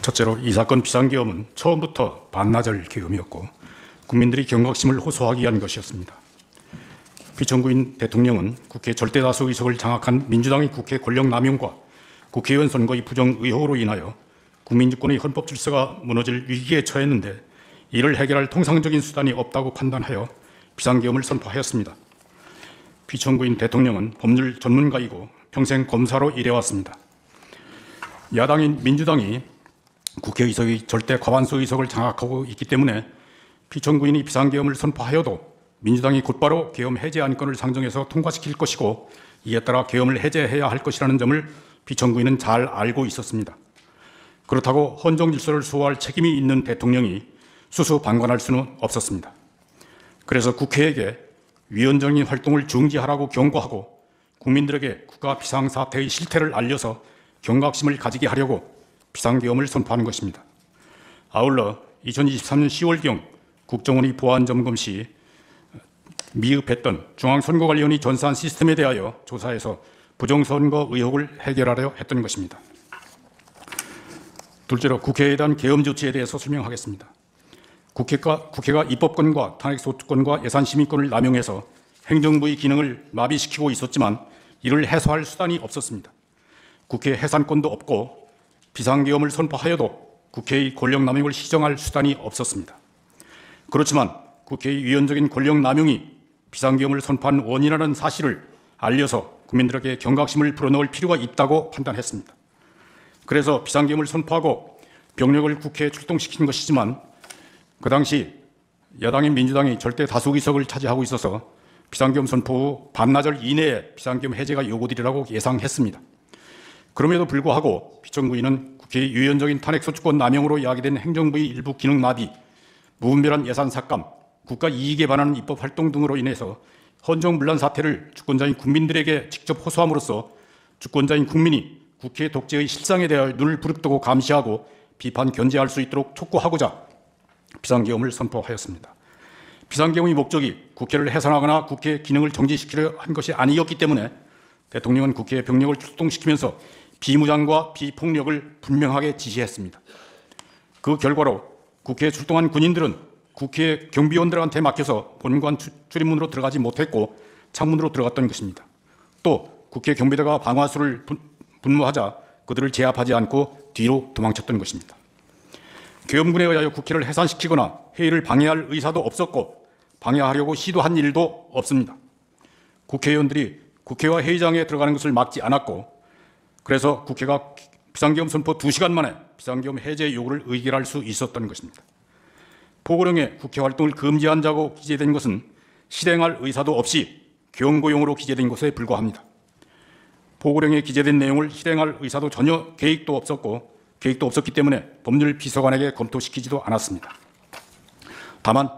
첫째로 이 사건 비상계엄은 처음부터 반나절 계엄이었고 국민들이 경각심을 호소하기 위한 것이었습니다. 피청구인 대통령은 국회 절대다수 의석을 장악한 민주당의 국회 권력남용과 국회의원 선거의 부정 의혹으로 인하여 국민주권의 헌법 질서가 무너질 위기에 처했는데 이를 해결할 통상적인 수단이 없다고 판단하여 비상계엄을 선포하였습니다. 피청구인 대통령은 법률 전문가이고 평생 검사로 일해왔습니다. 야당인 민주당이 국회의석의 절대 과반수 의석을 장악하고 있기 때문에 피청구인이 비상계엄을 선포하여도 민주당이 곧바로 계엄 해제 안건을 상정해서 통과시킬 것이고 이에 따라 계엄을 해제해야 할 것이라는 점을 피청구인은 잘 알고 있었습니다. 그렇다고 헌정 질서를 수호할 책임이 있는 대통령이 수수방관할 수는 없었습니다. 그래서 국회에게 위헌적인 활동을 중지하라고 경고하고 국민들에게 국가 비상사태의 실태를 알려서 경각심을 가지게 하려고 비상계엄을 선포하는 것입니다. 아울러 2023년 10월경 국정원이 보안점검 시 미흡했던 중앙선거관리위원회 전산 시스템에 대하여 조사해서 부정선거 의혹을 해결하려 했던 것입니다. 둘째로 국회에 대한 계엄 조치에 대해서 설명하겠습니다. 국회가 입법권과 탄핵소추권과 예산심의권을 남용해서 행정부의 기능을 마비시키고 있었지만 이를 해소할 수단이 없었습니다. 국회 해산권도 없고 비상계엄을 선포하여도 국회의 권력남용을 시정할 수단이 없었습니다. 그렇지만 국회의 위헌적인 권력남용이 비상계엄을 선포한 원인이라는 사실을 알려서 국민들에게 경각심을 불어넣을 필요가 있다고 판단했습니다. 그래서 비상계엄을 선포하고 병력을 국회에 출동시킨 것이지만 그 당시 야당인 민주당이 절대 다수 의석을 차지하고 있어서 비상계엄 선포 후 반나절 이내에 비상계엄 해제가 요구되리라고 예상했습니다. 그럼에도 불구하고 피청구인은 국회의 유연적인 탄핵소추권 남용으로 야기된 행정부의 일부 기능 마비, 무분별한 예산 삭감, 국가 이익에 반하는 입법 활동 등으로 인해서 헌정문란 사태를 주권자인 국민들에게 직접 호소함으로써 주권자인 국민이 국회 독재의 실상에 대하여 눈을 부릅뜨고 감시하고 비판 견제할 수 있도록 촉구하고자 비상계엄을 선포하였습니다. 비상계엄의 목적이 국회를 해산하거나 국회 기능을 정지시키려 한 것이 아니었기 때문에 대통령은 국회에 병력을 출동시키면서 비무장과 비폭력을 분명하게 지시했습니다. 그 결과로 국회에 출동한 군인들은 국회 경비원들한테 맡겨서 본관 출입문으로 들어가지 못했고 창문으로 들어갔던 것입니다. 또 국회 경비대가 방화수를 분무하자 그들을 제압하지 않고 뒤로 도망쳤던 것입니다. 계엄군에 의하여 국회를 해산시키거나 회의를 방해할 의사도 없었고 방해하려고 시도한 일도 없습니다. 국회의원들이 국회와 회의장에 들어가는 것을 막지 않았고 그래서 국회가 비상계엄 선포 2시간 만에 비상계엄 해제 요구를 의결할 수 있었던 것입니다. 포고령에 국회 활동을 금지한다고 기재된 것은 실행할 의사도 없이 경고용으로 기재된 것에 불과합니다. 포고령에 기재된 내용을 실행할 의사도 전혀 계획도 없었기 때문에 법률 비서관에게 검토시키지도 않았습니다. 다만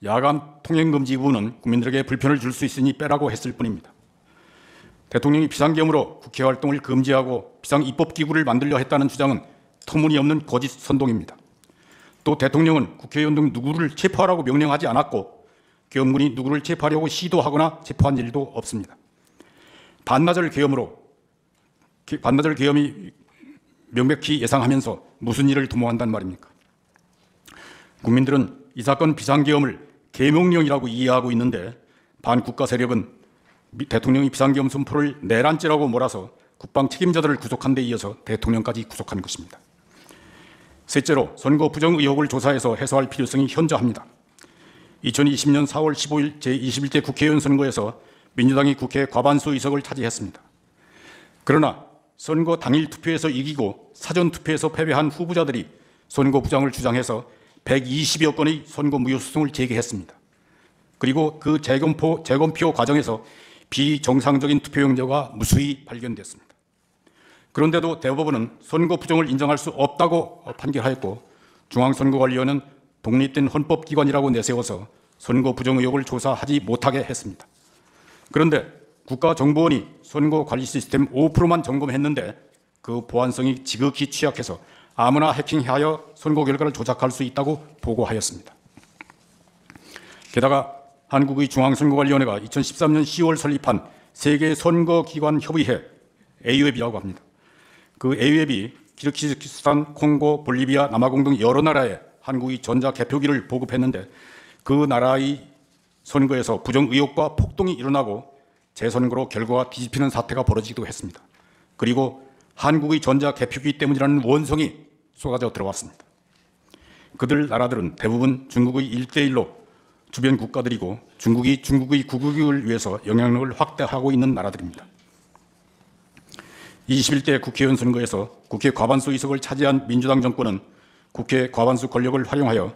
야간 통행금지 부분은 국민들에게 불편을 줄 수 있으니 빼라고 했을 뿐입니다. 대통령이 비상계엄으로 국회 활동을 금지하고 비상입법기구를 만들려 했다는 주장은 터무니없는 거짓 선동입니다. 또 대통령은 국회의원 등 누구를 체포하라고 명령하지 않았고 계엄군이 누구를 체포하려고 시도하거나 체포한 일도 없습니다. 반나절 계엄이 명백히 예상하면서 무슨 일을 도모한단 말입니까? 국민들은 이 사건 비상계엄을 계명령이라고 이해하고 있는데 반국가 세력은 대통령이 비상계엄 선포를 내란죄라고 몰아서 국방 책임자들을 구속한 데 이어서 대통령까지 구속한 것입니다. 셋째로 선거 부정 의혹을 조사해서 해소할 필요성이 현저합니다. 2020년 4월 15일 제21대 국회의원 선거에서 민주당이 국회 과반수 의석을 차지했습니다. 그러나 선거 당일 투표에서 이기고 사전 투표에서 패배한 후보자들이 선거 부정을 주장해서 120여 건의 선거 무효소송을 제기했습니다. 그리고 그 재검표 과정에서 비정상적인 투표용지가 무수히 발견됐습니다. 그런데도 대법원은 선거 부정을 인정할 수 없다고 판결하였고 중앙선거관리위원회는 독립된 헌법기관이라고 내세워서 선거 부정 의혹을 조사하지 못하게 했습니다. 그런데 국가정보원이 선거관리 시스템 5%만 점검했는데 그 보안성이 지극히 취약해서 아무나 해킹하여 선거 결과를 조작할 수 있다고 보고하였습니다. 게다가 한국의 중앙선거관리위원회가 2013년 10월 설립한 세계선거기관협의회 AU협이라고 합니다. 그 AU협이 키르기즈스탄, 콩고, 볼리비아, 남아공 등 여러 나라에 한국이 전자 개표기를 보급했는데 그 나라의 선거에서 부정 의혹과 폭동이 일어나고 재선거로 결과가 뒤집히는 사태가 벌어지기도 했습니다. 그리고 한국의 전자 개표기 때문이라는 원성이 쏟아져 들어왔습니다. 그들 나라들은 대부분 중국의 1대1로 주변 국가들이고 중국의 국익을 위해서 영향력을 확대하고 있는 나라들입니다. 21대 국회의원 선거에서 국회 과반수 의석을 차지한 민주당 정권은 국회 과반수 권력을 활용하여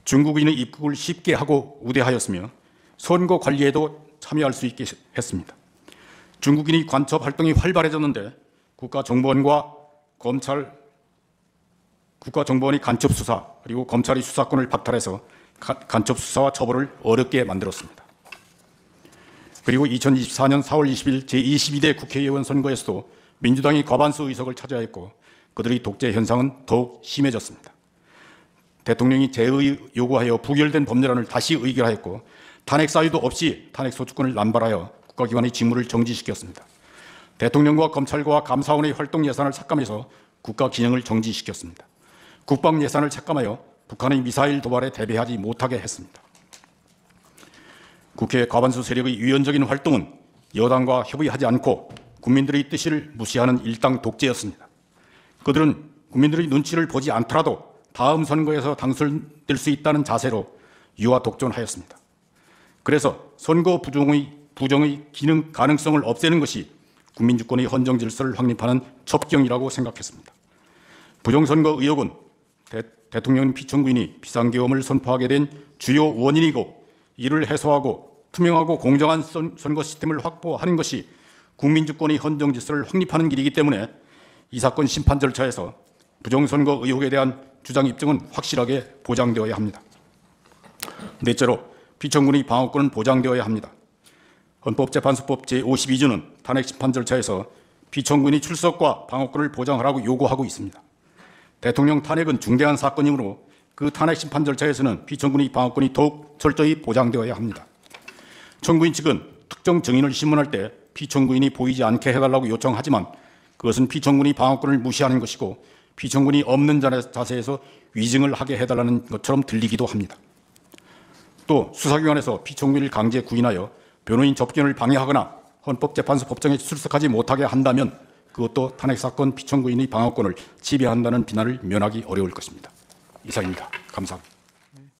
중국인의 입국을 쉽게 하고 우대하였으며 선거 관리에도 참여할 수 있게 했습니다. 중국인의 간첩 활동이 활발해졌는데 국가정보원이 간첩 수사 그리고 검찰의 수사권을 박탈해서 간첩 수사와 처벌을 어렵게 만들었습니다. 그리고 2024년 4월 20일 제22대 국회의원 선거에서도 민주당이 과반수 의석을 차지하였고 그들의 독재 현상은 더욱 심해졌습니다. 대통령이 재의 요구하여 부결된 법률안을 다시 의결하였고 탄핵 사유도 없이 탄핵 소추권을 남발하여 국가기관의 직무를 정지시켰습니다. 대통령과 검찰과 감사원의 활동 예산을 삭감해서 국가 기능을 정지시켰습니다. 국방 예산을 삭감하여 북한의 미사일 도발에 대비하지 못하게 했습니다. 국회 과반수 세력의 위헌적인 활동은 여당과 협의하지 않고 국민들의 뜻을 무시하는 일당 독재였습니다. 그들은 국민들의 눈치를 보지 않더라도 다음 선거에서 당선될 수 있다는 자세로 유화 독존하였습니다. 그래서 선거 부정의 기능 가능성을 없애는 것이 국민주권의 헌정 질서를 확립하는 첩경이라고 생각했습니다. 부정선거 의혹은 대통령 피청구인이 비상계엄을 선포하게 된 주요 원인이고 이를 해소하고 투명하고 공정한 선거 시스템을 확보하는 것이 국민주권의 헌정 질서를 확립하는 길이기 때문에 이 사건 심판 절차에서 부정선거 의혹에 대한 주장 입증은 확실하게 보장되어야 합니다. 넷째로 피청구인의 방어권은 보장되어야 합니다. 헌법재판소법 제52조는 탄핵 심판 절차에서 피청구인의 출석과 방어권을 보장하라고 요구하고 있습니다. 대통령 탄핵은 중대한 사건이므로 그 탄핵 심판 절차에서는 피청구인의 방어권이 더욱 철저히 보장되어야 합니다. 청구인 측은 특정 증인을 신문할 때 피청구인이 보이지 않게 해달라고 요청하지만 그것은 피청구인의 방어권을 무시하는 것이고 피청구인이 없는 자세에서 위증을 하게 해달라는 것처럼 들리기도 합니다. 또 수사기관에서 피청구인을 강제 구인하여 변호인 접견을 방해하거나 헌법재판소 법정에 출석하지 못하게 한다면 그것도 탄핵사건 피청구인의 방어권을 지배한다는 비난을 면하기 어려울 것입니다. 이상입니다. 감사합니다.